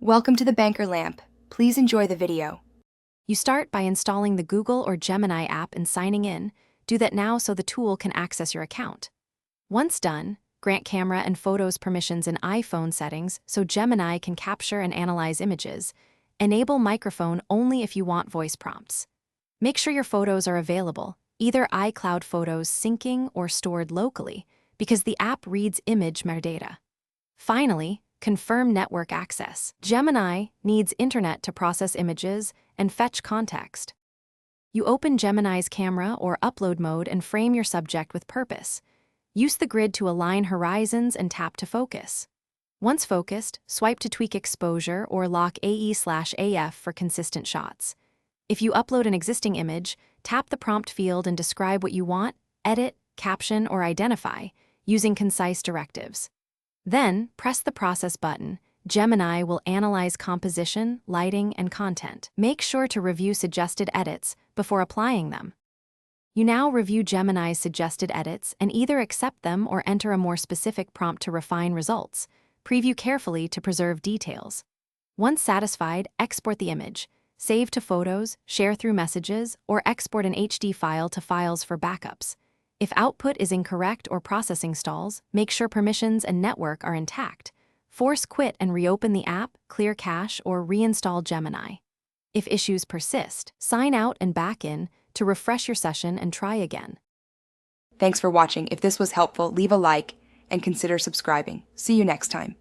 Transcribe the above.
Welcome to the Banker Lamp. Please enjoy the video. You start by installing the Google or Gemini app and signing in. Do that now so the tool can access your account. Once done, grant camera and photos permissions in iPhone settings so Gemini can capture and analyze images. Enable microphone only if you want voice prompts. Make sure your photos are available, either iCloud photos syncing or stored locally, because the app reads image metadata. Finally, confirm network access. Gemini needs internet to process images and fetch context. You open Gemini's camera or upload mode and frame your subject with purpose. Use the grid to align horizons and tap to focus. Once focused, swipe to tweak exposure or lock AE/AF for consistent shots. If you upload an existing image, tap the prompt field and describe what you want, edit, caption, or identify, using concise directives. Then, press the Process button. Gemini will analyze composition, lighting, and content. Make sure to review suggested edits before applying them. You now review Gemini's suggested edits and either accept them or enter a more specific prompt to refine results. Preview carefully to preserve details. Once satisfied, export the image. Save to photos, share through messages, or export an HD file to files for backups. If output is incorrect or processing stalls, make sure permissions and network are intact. Force quit and reopen the app, clear cache, or reinstall Gemini. If issues persist, sign out and back in to refresh your session and try again. Thanks for watching. If this was helpful, leave a like and consider subscribing. See you next time.